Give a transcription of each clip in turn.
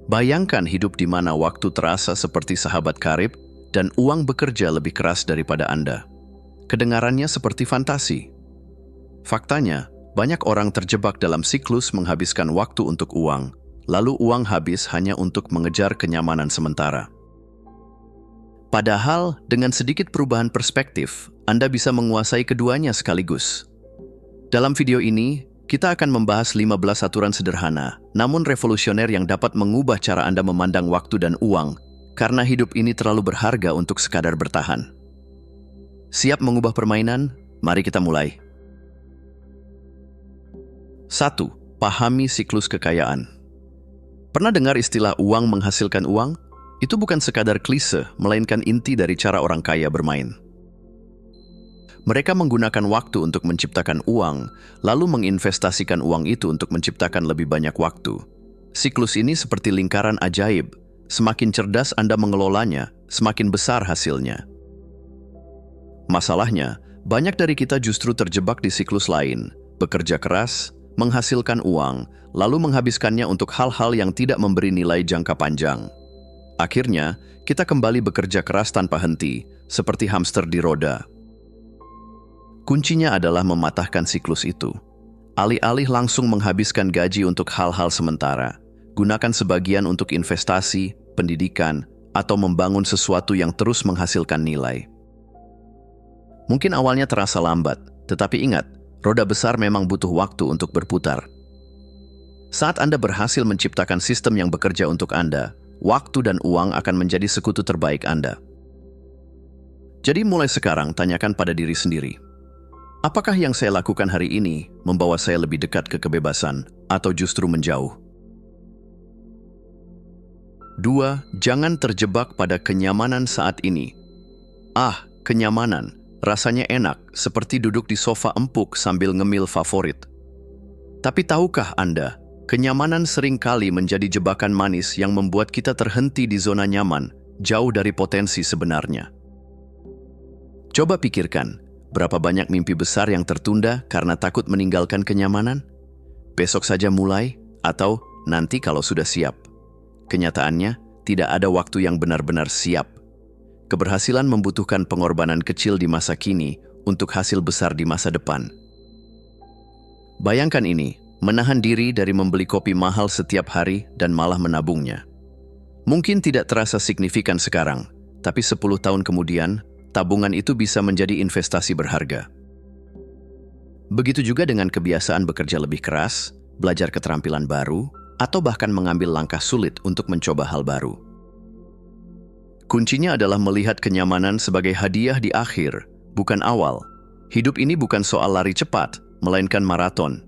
Bayangkan hidup di mana waktu terasa seperti sahabat karib dan uang bekerja lebih keras daripada Anda. Kedengarannya seperti fantasi. Faktanya, banyak orang terjebak dalam siklus menghabiskan waktu untuk uang, lalu uang habis hanya untuk mengejar kenyamanan sementara. Padahal, dengan sedikit perubahan perspektif, Anda bisa menguasai keduanya sekaligus. Dalam video ini, kita akan membahas 15 aturan sederhana, namun revolusioner yang dapat mengubah cara Anda memandang waktu dan uang, karena hidup ini terlalu berharga untuk sekadar bertahan. Siap mengubah permainan? Mari kita mulai. 1. Pahami siklus kekayaan. Pernah dengar istilah uang menghasilkan uang? Itu bukan sekadar klise, melainkan inti dari cara orang kaya bermain. Mereka menggunakan waktu untuk menciptakan uang, lalu menginvestasikan uang itu untuk menciptakan lebih banyak waktu. Siklus ini seperti lingkaran ajaib. Semakin cerdas Anda mengelolanya, semakin besar hasilnya. Masalahnya, banyak dari kita justru terjebak di siklus lain, bekerja keras, menghasilkan uang, lalu menghabiskannya untuk hal-hal yang tidak memberi nilai jangka panjang. Akhirnya, kita kembali bekerja keras tanpa henti, seperti hamster di roda. Kuncinya adalah mematahkan siklus itu. Alih-alih langsung menghabiskan gaji untuk hal-hal sementara, gunakan sebagian untuk investasi, pendidikan, atau membangun sesuatu yang terus menghasilkan nilai. Mungkin awalnya terasa lambat, tetapi ingat, roda besar memang butuh waktu untuk berputar. Saat Anda berhasil menciptakan sistem yang bekerja untuk Anda, waktu dan uang akan menjadi sekutu terbaik Anda. Jadi mulai sekarang tanyakan pada diri sendiri, apakah yang saya lakukan hari ini membawa saya lebih dekat ke kebebasan atau justru menjauh? 2. Jangan terjebak pada kenyamanan saat ini. Kenyamanan. Rasanya enak, seperti duduk di sofa empuk sambil ngemil favorit. Tapi tahukah Anda, kenyamanan seringkali menjadi jebakan manis yang membuat kita terhenti di zona nyaman, jauh dari potensi sebenarnya. Coba pikirkan, berapa banyak mimpi besar yang tertunda karena takut meninggalkan kenyamanan? Besok saja mulai, atau nanti kalau sudah siap. Kenyataannya, tidak ada waktu yang benar-benar siap. Keberhasilan membutuhkan pengorbanan kecil di masa kini untuk hasil besar di masa depan. Bayangkan ini, menahan diri dari membeli kopi mahal setiap hari dan malah menabungnya. Mungkin tidak terasa signifikan sekarang, tapi 10 tahun kemudian, tabungan itu bisa menjadi investasi berharga. Begitu juga dengan kebiasaan bekerja lebih keras, belajar keterampilan baru, atau bahkan mengambil langkah sulit untuk mencoba hal baru. Kuncinya adalah melihat kenyamanan sebagai hadiah di akhir, bukan awal. Hidup ini bukan soal lari cepat, melainkan maraton.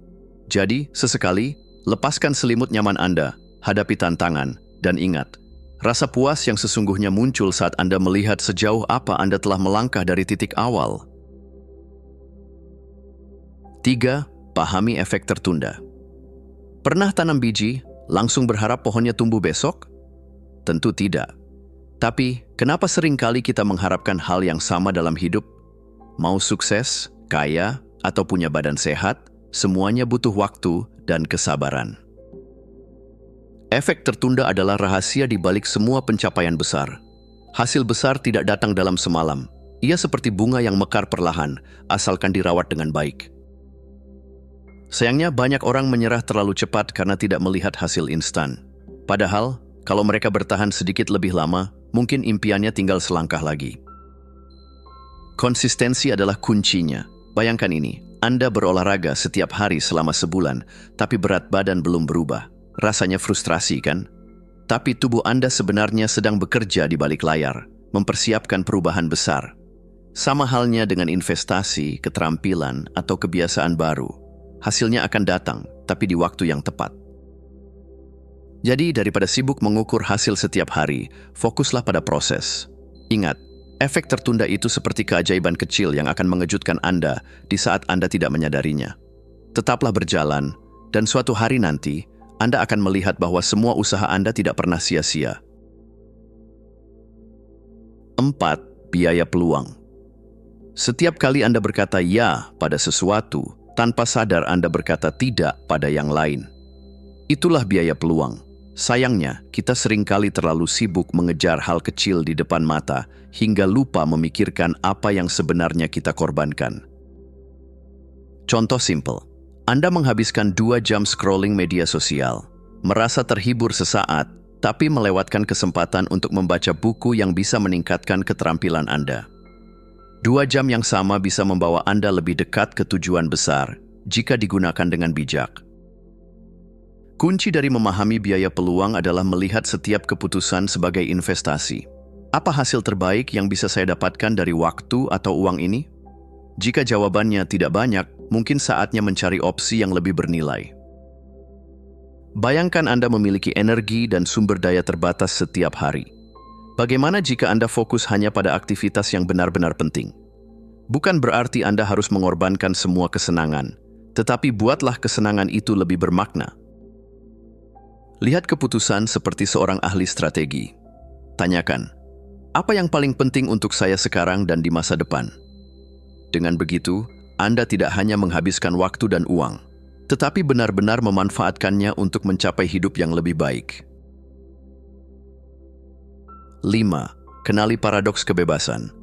Jadi, sesekali, lepaskan selimut nyaman Anda, hadapi tantangan, dan ingat, rasa puas yang sesungguhnya muncul saat Anda melihat sejauh apa Anda telah melangkah dari titik awal. 3. Pahami efek tertunda. Pernah tanam biji, langsung berharap pohonnya tumbuh besok? Tentu tidak. Tapi, kenapa seringkali kita mengharapkan hal yang sama dalam hidup? Mau sukses, kaya, atau punya badan sehat, semuanya butuh waktu dan kesabaran. Efek tertunda adalah rahasia di balik semua pencapaian besar. Hasil besar tidak datang dalam semalam. Ia seperti bunga yang mekar perlahan, asalkan dirawat dengan baik. Sayangnya banyak orang menyerah terlalu cepat karena tidak melihat hasil instan. Padahal, kalau mereka bertahan sedikit lebih lama, mungkin impiannya tinggal selangkah lagi. Konsistensi adalah kuncinya. Bayangkan ini, Anda berolahraga setiap hari selama sebulan, tapi berat badan belum berubah. Rasanya frustrasi kan? Tapi tubuh Anda sebenarnya sedang bekerja di balik layar, mempersiapkan perubahan besar. Sama halnya dengan investasi, keterampilan, atau kebiasaan baru. Hasilnya akan datang, tapi di waktu yang tepat. Jadi, daripada sibuk mengukur hasil setiap hari, fokuslah pada proses. Ingat, efek tertunda itu seperti keajaiban kecil yang akan mengejutkan Anda di saat Anda tidak menyadarinya. Tetaplah berjalan, dan suatu hari nanti, Anda akan melihat bahwa semua usaha Anda tidak pernah sia-sia. 4. Biaya peluang. Setiap kali Anda berkata ya pada sesuatu, tanpa sadar Anda berkata tidak pada yang lain. Itulah biaya peluang. Sayangnya, kita seringkali terlalu sibuk mengejar hal kecil di depan mata hingga lupa memikirkan apa yang sebenarnya kita korbankan. Contoh simpel, Anda menghabiskan 2 jam scrolling media sosial, merasa terhibur sesaat, tapi melewatkan kesempatan untuk membaca buku yang bisa meningkatkan keterampilan Anda. 2 jam yang sama bisa membawa Anda lebih dekat ke tujuan besar jika digunakan dengan bijak. Kunci dari memahami biaya peluang adalah melihat setiap keputusan sebagai investasi. Apa hasil terbaik yang bisa saya dapatkan dari waktu atau uang ini? Jika jawabannya tidak banyak, mungkin saatnya mencari opsi yang lebih bernilai. Bayangkan Anda memiliki energi dan sumber daya terbatas setiap hari. Bagaimana jika Anda fokus hanya pada aktivitas yang benar-benar penting? Bukan berarti Anda harus mengorbankan semua kesenangan, tetapi buatlah kesenangan itu lebih bermakna. Lihat keputusan seperti seorang ahli strategi. Tanyakan, apa yang paling penting untuk saya sekarang dan di masa depan? Dengan begitu, Anda tidak hanya menghabiskan waktu dan uang, tetapi benar-benar memanfaatkannya untuk mencapai hidup yang lebih baik. 5. Kenali paradoks kebebasan.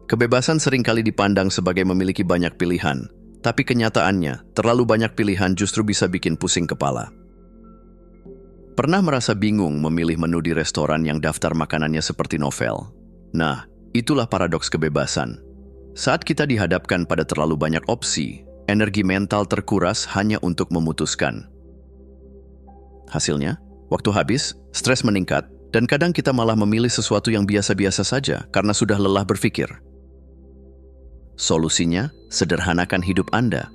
Kebebasan seringkali dipandang sebagai memiliki banyak pilihan, tapi kenyataannya, terlalu banyak pilihan justru bisa bikin pusing kepala. Pernah merasa bingung memilih menu di restoran yang daftar makanannya seperti novel? Nah, itulah paradoks kebebasan. Saat kita dihadapkan pada terlalu banyak opsi, energi mental terkuras hanya untuk memutuskan. Hasilnya, waktu habis, stres meningkat, dan kadang kita malah memilih sesuatu yang biasa-biasa saja karena sudah lelah berpikir. Solusinya, sederhanakan hidup Anda.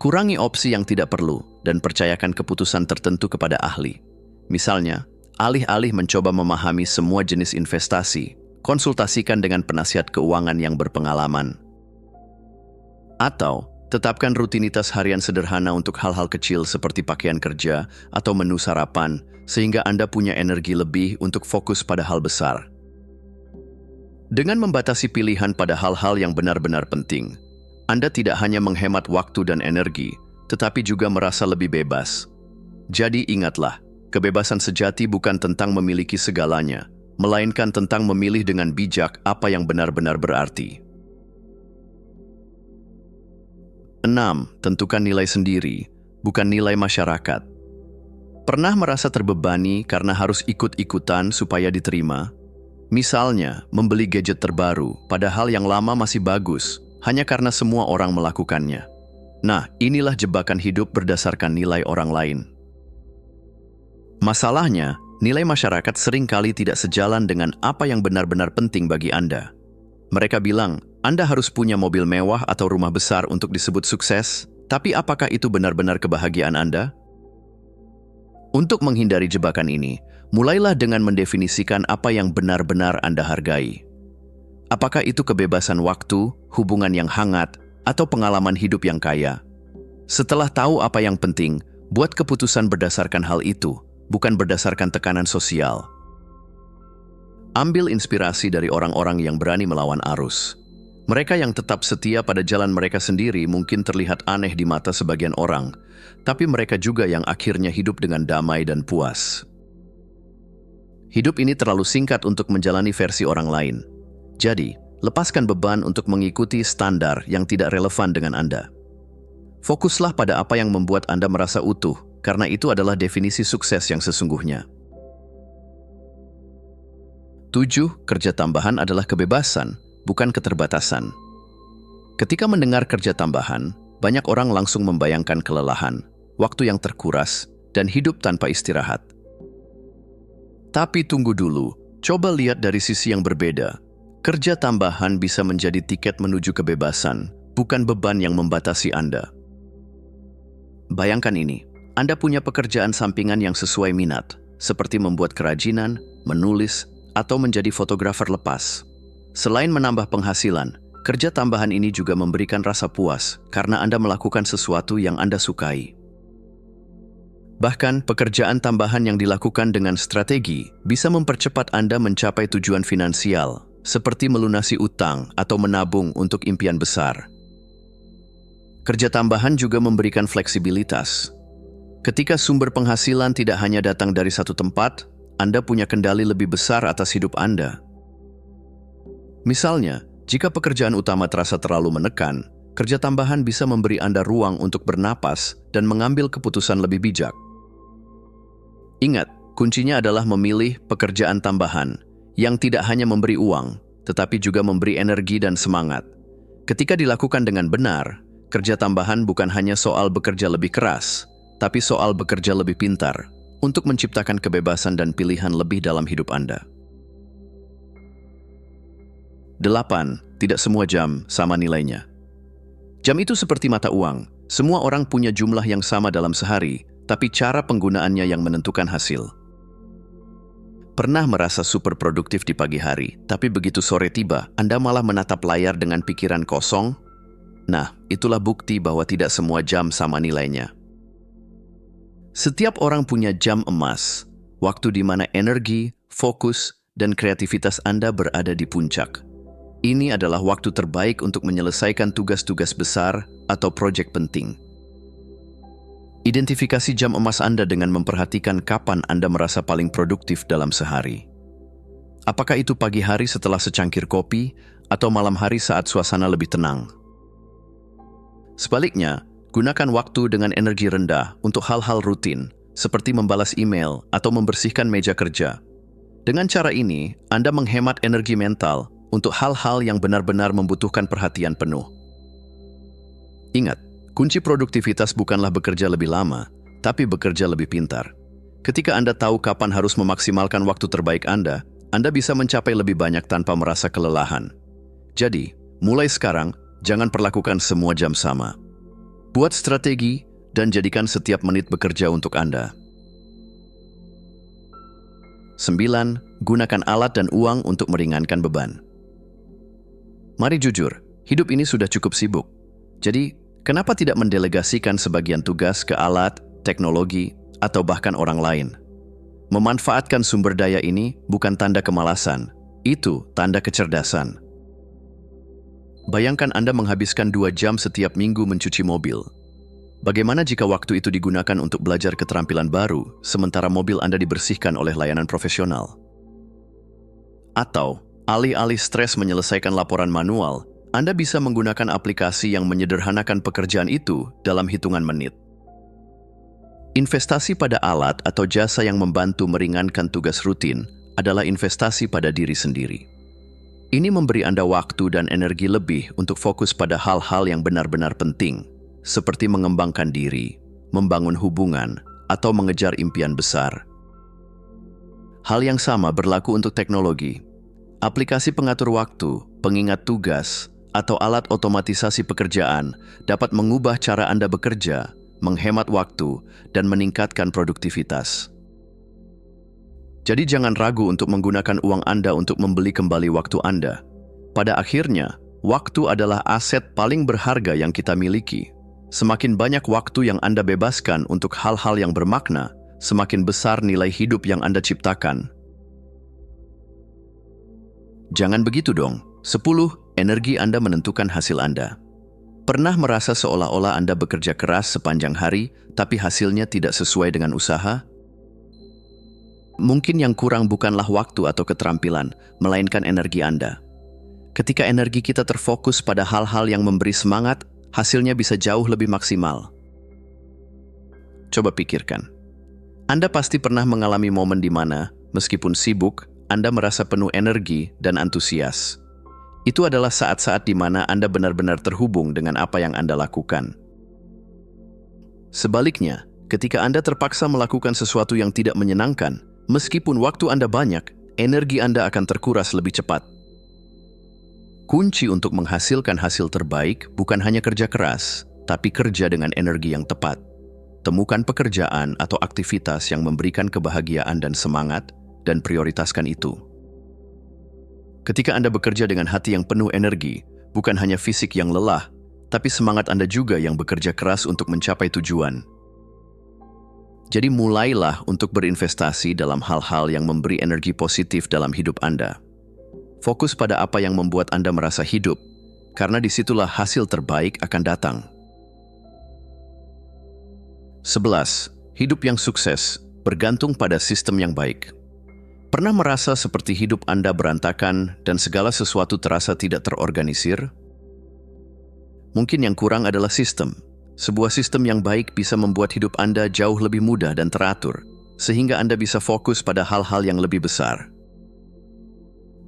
Kurangi opsi yang tidak perlu dan percayakan keputusan tertentu kepada ahli. Misalnya, alih-alih mencoba memahami semua jenis investasi, konsultasikan dengan penasihat keuangan yang berpengalaman. Atau, tetapkan rutinitas harian sederhana untuk hal-hal kecil seperti pakaian kerja atau menu sarapan, sehingga Anda punya energi lebih untuk fokus pada hal besar. Dengan membatasi pilihan pada hal-hal yang benar-benar penting, Anda tidak hanya menghemat waktu dan energi, tetapi juga merasa lebih bebas. Jadi ingatlah, kebebasan sejati bukan tentang memiliki segalanya, melainkan tentang memilih dengan bijak apa yang benar-benar berarti. 6. Tentukan nilai sendiri, bukan nilai masyarakat. Pernah merasa terbebani karena harus ikut-ikutan supaya diterima? Misalnya, membeli gadget terbaru, padahal yang lama masih bagus, hanya karena semua orang melakukannya. Nah, inilah jebakan hidup berdasarkan nilai orang lain. Masalahnya, nilai masyarakat seringkali tidak sejalan dengan apa yang benar-benar penting bagi Anda. Mereka bilang, Anda harus punya mobil mewah atau rumah besar untuk disebut sukses, tapi apakah itu benar-benar kebahagiaan Anda? Untuk menghindari jebakan ini, mulailah dengan mendefinisikan apa yang benar-benar Anda hargai. Apakah itu kebebasan waktu, hubungan yang hangat, atau pengalaman hidup yang kaya? Setelah tahu apa yang penting, buat keputusan berdasarkan hal itu, bukan berdasarkan tekanan sosial. Ambil inspirasi dari orang-orang yang berani melawan arus. Mereka yang tetap setia pada jalan mereka sendiri mungkin terlihat aneh di mata sebagian orang, tapi mereka juga yang akhirnya hidup dengan damai dan puas. Hidup ini terlalu singkat untuk menjalani versi orang lain. Jadi, lepaskan beban untuk mengikuti standar yang tidak relevan dengan Anda. Fokuslah pada apa yang membuat Anda merasa utuh, karena itu adalah definisi sukses yang sesungguhnya. 7. Kerja tambahan adalah kebebasan, bukan keterbatasan. Ketika mendengar kerja tambahan, banyak orang langsung membayangkan kelelahan, waktu yang terkuras, dan hidup tanpa istirahat. Tapi tunggu dulu, coba lihat dari sisi yang berbeda. Kerja tambahan bisa menjadi tiket menuju kebebasan, bukan beban yang membatasi Anda. Bayangkan ini, Anda punya pekerjaan sampingan yang sesuai minat, seperti membuat kerajinan, menulis, atau menjadi fotografer lepas. Selain menambah penghasilan, kerja tambahan ini juga memberikan rasa puas karena Anda melakukan sesuatu yang Anda sukai. Bahkan, pekerjaan tambahan yang dilakukan dengan strategi bisa mempercepat Anda mencapai tujuan finansial, seperti melunasi utang atau menabung untuk impian besar. Kerja tambahan juga memberikan fleksibilitas. Ketika sumber penghasilan tidak hanya datang dari satu tempat, Anda punya kendali lebih besar atas hidup Anda. Misalnya, jika pekerjaan utama terasa terlalu menekan, kerja tambahan bisa memberi Anda ruang untuk bernapas dan mengambil keputusan lebih bijak. Ingat, kuncinya adalah memilih pekerjaan tambahan yang tidak hanya memberi uang, tetapi juga memberi energi dan semangat. Ketika dilakukan dengan benar, kerja tambahan bukan hanya soal bekerja lebih keras, tapi soal bekerja lebih pintar untuk menciptakan kebebasan dan pilihan lebih dalam hidup Anda. 8. Tidak semua jam sama nilainya. Jam itu seperti mata uang. Semua orang punya jumlah yang sama dalam sehari, tapi cara penggunaannya yang menentukan hasil. Pernah merasa super produktif di pagi hari, tapi begitu sore tiba, Anda malah menatap layar dengan pikiran kosong? Nah, itulah bukti bahwa tidak semua jam sama nilainya. Setiap orang punya jam emas, waktu di mana energi, fokus, dan kreativitas Anda berada di puncak. Ini adalah waktu terbaik untuk menyelesaikan tugas-tugas besar atau proyek penting. Identifikasi jam emas Anda dengan memperhatikan kapan Anda merasa paling produktif dalam sehari. Apakah itu pagi hari setelah secangkir kopi atau malam hari saat suasana lebih tenang? Sebaliknya, gunakan waktu dengan energi rendah untuk hal-hal rutin, seperti membalas email atau membersihkan meja kerja. Dengan cara ini, Anda menghemat energi mental untuk hal-hal yang benar-benar membutuhkan perhatian penuh. Ingat, kunci produktivitas bukanlah bekerja lebih lama, tapi bekerja lebih pintar. Ketika Anda tahu kapan harus memaksimalkan waktu terbaik Anda bisa mencapai lebih banyak tanpa merasa kelelahan. Jadi, mulai sekarang, jangan perlakukan semua jam sama. Buat strategi dan jadikan setiap menit bekerja untuk Anda. 9. Gunakan alat dan uang untuk meringankan beban. Mari jujur, hidup ini sudah cukup sibuk. Jadi, kenapa tidak mendelegasikan sebagian tugas ke alat, teknologi, atau bahkan orang lain? Memanfaatkan sumber daya ini bukan tanda kemalasan, itu tanda kecerdasan. Bayangkan Anda menghabiskan 2 jam setiap minggu mencuci mobil. Bagaimana jika waktu itu digunakan untuk belajar keterampilan baru, sementara mobil Anda dibersihkan oleh layanan profesional? Atau, alih-alih stres menyelesaikan laporan manual, Anda bisa menggunakan aplikasi yang menyederhanakan pekerjaan itu dalam hitungan menit. Investasi pada alat atau jasa yang membantu meringankan tugas rutin adalah investasi pada diri sendiri. Ini memberi Anda waktu dan energi lebih untuk fokus pada hal-hal yang benar-benar penting, seperti mengembangkan diri, membangun hubungan, atau mengejar impian besar. Hal yang sama berlaku untuk teknologi. Aplikasi pengatur waktu, pengingat tugas, atau alat otomatisasi pekerjaan dapat mengubah cara Anda bekerja, menghemat waktu, dan meningkatkan produktivitas. Jadi jangan ragu untuk menggunakan uang Anda untuk membeli kembali waktu Anda. Pada akhirnya, waktu adalah aset paling berharga yang kita miliki. Semakin banyak waktu yang Anda bebaskan untuk hal-hal yang bermakna, semakin besar nilai hidup yang Anda ciptakan. Jangan begitu dong. 10. Energi Anda menentukan hasil Anda. Pernah merasa seolah-olah Anda bekerja keras sepanjang hari, tapi hasilnya tidak sesuai dengan usaha? Mungkin yang kurang bukanlah waktu atau keterampilan, melainkan energi Anda. Ketika energi kita terfokus pada hal-hal yang memberi semangat, hasilnya bisa jauh lebih maksimal. Coba pikirkan. Anda pasti pernah mengalami momen di mana, meskipun sibuk, Anda merasa penuh energi dan antusias. Itu adalah saat-saat di mana Anda benar-benar terhubung dengan apa yang Anda lakukan. Sebaliknya, ketika Anda terpaksa melakukan sesuatu yang tidak menyenangkan, meskipun waktu Anda banyak, energi Anda akan terkuras lebih cepat. Kunci untuk menghasilkan hasil terbaik bukan hanya kerja keras, tapi kerja dengan energi yang tepat. Temukan pekerjaan atau aktivitas yang memberikan kebahagiaan dan semangat, dan prioritaskan itu. Ketika Anda bekerja dengan hati yang penuh energi, bukan hanya fisik yang lelah, tapi semangat Anda juga yang bekerja keras untuk mencapai tujuan. Jadi mulailah untuk berinvestasi dalam hal-hal yang memberi energi positif dalam hidup Anda. Fokus pada apa yang membuat Anda merasa hidup, karena disitulah hasil terbaik akan datang. 11. Hidup yang sukses bergantung pada sistem yang baik. Pernah merasa seperti hidup Anda berantakan dan segala sesuatu terasa tidak terorganisir? Mungkin yang kurang adalah sistem. Sebuah sistem yang baik bisa membuat hidup Anda jauh lebih mudah dan teratur, sehingga Anda bisa fokus pada hal-hal yang lebih besar.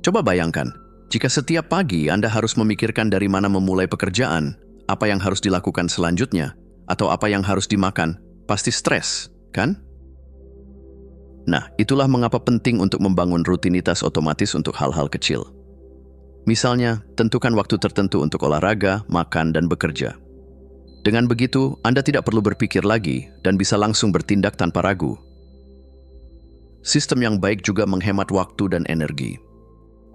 Coba bayangkan, jika setiap pagi Anda harus memikirkan dari mana memulai pekerjaan, apa yang harus dilakukan selanjutnya, atau apa yang harus dimakan, pasti stres, kan? Nah, itulah mengapa penting untuk membangun rutinitas otomatis untuk hal-hal kecil. Misalnya, tentukan waktu tertentu untuk olahraga, makan, dan bekerja. Dengan begitu, Anda tidak perlu berpikir lagi dan bisa langsung bertindak tanpa ragu. Sistem yang baik juga menghemat waktu dan energi.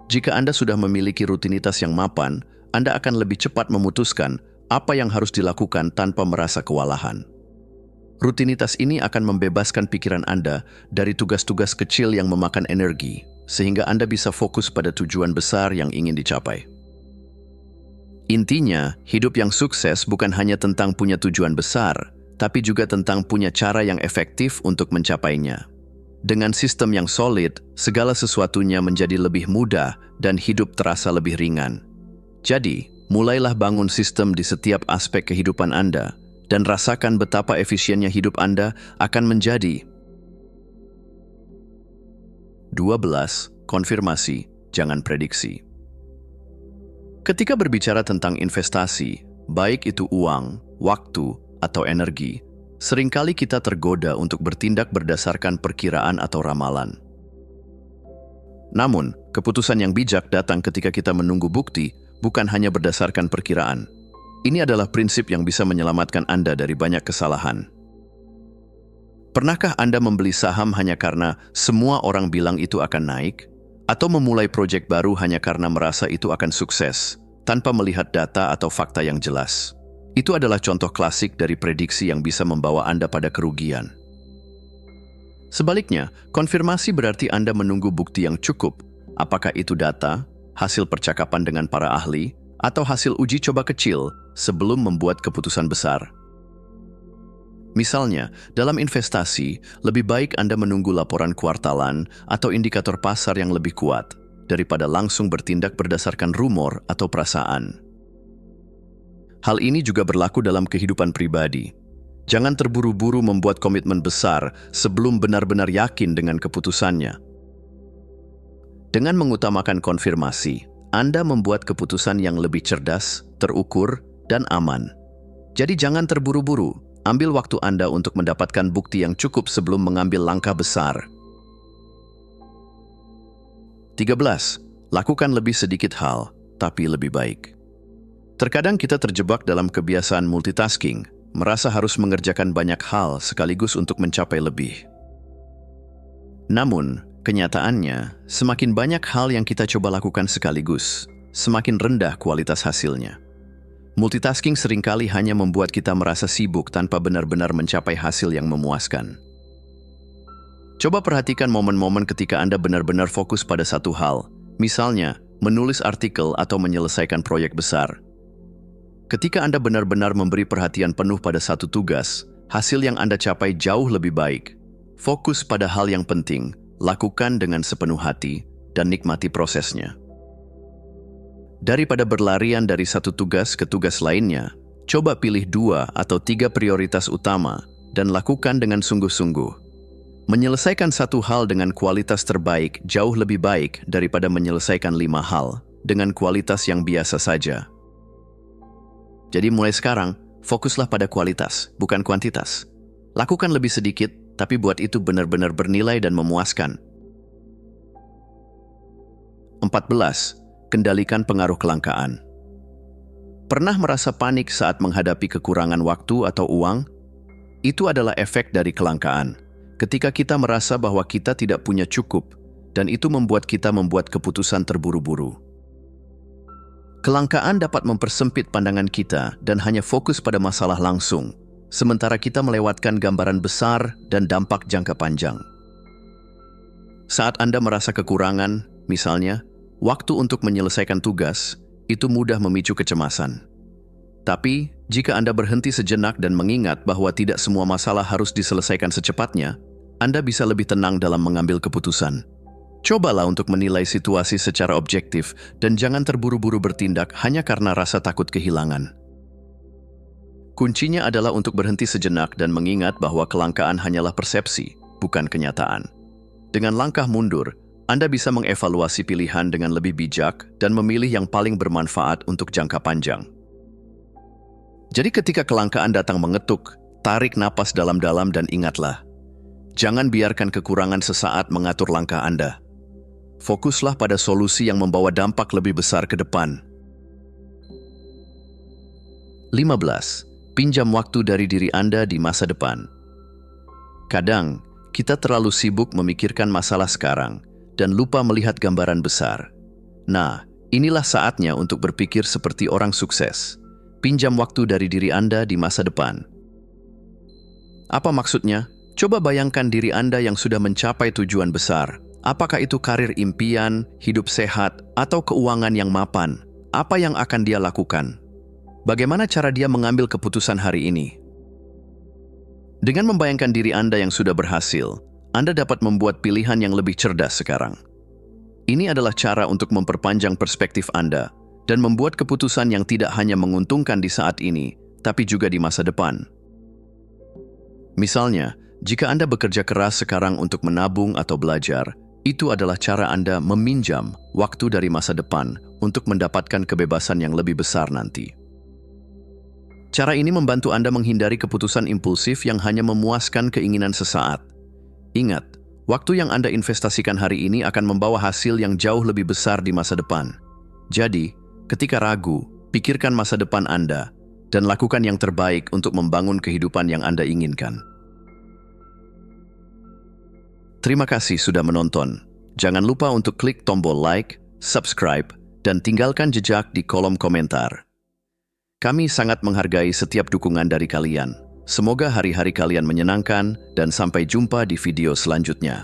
Jika Anda sudah memiliki rutinitas yang mapan, Anda akan lebih cepat memutuskan apa yang harus dilakukan tanpa merasa kewalahan. Rutinitas ini akan membebaskan pikiran Anda dari tugas-tugas kecil yang memakan energi, sehingga Anda bisa fokus pada tujuan besar yang ingin dicapai. Intinya, hidup yang sukses bukan hanya tentang punya tujuan besar, tapi juga tentang punya cara yang efektif untuk mencapainya. Dengan sistem yang solid, segala sesuatunya menjadi lebih mudah dan hidup terasa lebih ringan. Jadi, mulailah bangun sistem di setiap aspek kehidupan Anda, dan rasakan betapa efisiennya hidup Anda akan menjadi. 12. Konfirmasi, jangan prediksi. Ketika berbicara tentang investasi, baik itu uang, waktu, atau energi, seringkali kita tergoda untuk bertindak berdasarkan perkiraan atau ramalan. Namun, keputusan yang bijak datang ketika kita menunggu bukti, bukan hanya berdasarkan perkiraan. Ini adalah prinsip yang bisa menyelamatkan Anda dari banyak kesalahan. Pernahkah Anda membeli saham hanya karena semua orang bilang itu akan naik? Atau memulai proyek baru hanya karena merasa itu akan sukses, tanpa melihat data atau fakta yang jelas? Itu adalah contoh klasik dari prediksi yang bisa membawa Anda pada kerugian. Sebaliknya, konfirmasi berarti Anda menunggu bukti yang cukup, apakah itu data, hasil percakapan dengan para ahli, atau hasil uji coba kecil sebelum membuat keputusan besar. Misalnya, dalam investasi, lebih baik Anda menunggu laporan kuartalan atau indikator pasar yang lebih kuat daripada langsung bertindak berdasarkan rumor atau perasaan. Hal ini juga berlaku dalam kehidupan pribadi. Jangan terburu-buru membuat komitmen besar sebelum benar-benar yakin dengan keputusannya. Dengan mengutamakan konfirmasi, Anda membuat keputusan yang lebih cerdas, terukur, dan aman. Jadi jangan terburu-buru. Ambil waktu Anda untuk mendapatkan bukti yang cukup sebelum mengambil langkah besar. 13. Lakukan lebih sedikit hal, tapi lebih baik. Terkadang kita terjebak dalam kebiasaan multitasking, merasa harus mengerjakan banyak hal sekaligus untuk mencapai lebih. Namun, kenyataannya, semakin banyak hal yang kita coba lakukan sekaligus, semakin rendah kualitas hasilnya. Multitasking seringkali hanya membuat kita merasa sibuk tanpa benar-benar mencapai hasil yang memuaskan. Coba perhatikan momen-momen ketika Anda benar-benar fokus pada satu hal, misalnya menulis artikel atau menyelesaikan proyek besar. Ketika Anda benar-benar memberi perhatian penuh pada satu tugas, hasil yang Anda capai jauh lebih baik. Fokus pada hal yang penting, lakukan dengan sepenuh hati, dan nikmati prosesnya. Daripada berlarian dari satu tugas ke tugas lainnya, coba pilih 2 atau 3 prioritas utama dan lakukan dengan sungguh-sungguh. Menyelesaikan satu hal dengan kualitas terbaik jauh lebih baik daripada menyelesaikan 5 hal dengan kualitas yang biasa saja. Jadi mulai sekarang, fokuslah pada kualitas, bukan kuantitas. Lakukan lebih sedikit, tapi buat itu benar-benar bernilai dan memuaskan. 14. Kendalikan pengaruh kelangkaan. Pernah merasa panik saat menghadapi kekurangan waktu atau uang? Itu adalah efek dari kelangkaan. Ketika kita merasa bahwa kita tidak punya cukup, dan itu membuat kita membuat keputusan terburu-buru. Kelangkaan dapat mempersempit pandangan kita dan hanya fokus pada masalah langsung, sementara kita melewatkan gambaran besar dan dampak jangka panjang. Saat Anda merasa kekurangan, misalnya, waktu untuk menyelesaikan tugas, itu mudah memicu kecemasan. Tapi, Jika Anda berhenti sejenak dan mengingat bahwa tidak semua masalah harus diselesaikan secepatnya, Anda bisa lebih tenang dalam mengambil keputusan. Cobalah untuk menilai situasi secara objektif dan jangan terburu-buru bertindak hanya karena rasa takut kehilangan. Kuncinya adalah untuk berhenti sejenak dan mengingat bahwa kelangkaan hanyalah persepsi, bukan kenyataan. Dengan langkah mundur, Anda bisa mengevaluasi pilihan dengan lebih bijak dan memilih yang paling bermanfaat untuk jangka panjang. Jadi ketika kelangkaan datang mengetuk, tarik napas dalam-dalam dan ingatlah, jangan biarkan kekurangan sesaat mengatur langkah Anda. Fokuslah pada solusi yang membawa dampak lebih besar ke depan. 15. Pinjam waktu dari diri Anda di masa depan. Kadang, kita terlalu sibuk memikirkan masalah sekarang dan lupa melihat gambaran besar. Nah, inilah saatnya untuk berpikir seperti orang sukses. Pinjam waktu dari diri Anda di masa depan. Apa maksudnya? Coba bayangkan diri Anda yang sudah mencapai tujuan besar. Apakah itu karir impian, hidup sehat, atau keuangan yang mapan? Apa yang akan dia lakukan? Bagaimana cara dia mengambil keputusan hari ini? Dengan membayangkan diri Anda yang sudah berhasil, Anda dapat membuat pilihan yang lebih cerdas sekarang. Ini adalah cara untuk memperpanjang perspektif Anda dan membuat keputusan yang tidak hanya menguntungkan di saat ini, tapi juga di masa depan. Misalnya, jika Anda bekerja keras sekarang untuk menabung atau belajar, itu adalah cara Anda meminjam waktu dari masa depan untuk mendapatkan kebebasan yang lebih besar nanti. Cara ini membantu Anda menghindari keputusan impulsif yang hanya memuaskan keinginan sesaat. Ingat, waktu yang Anda investasikan hari ini akan membawa hasil yang jauh lebih besar di masa depan. Jadi, ketika ragu, pikirkan masa depan Anda dan lakukan yang terbaik untuk membangun kehidupan yang Anda inginkan. Terima kasih sudah menonton. Jangan lupa untuk klik tombol like, subscribe, dan tinggalkan jejak di kolom komentar. Kami sangat menghargai setiap dukungan dari kalian. Semoga hari-hari kalian menyenangkan dan sampai jumpa di video selanjutnya.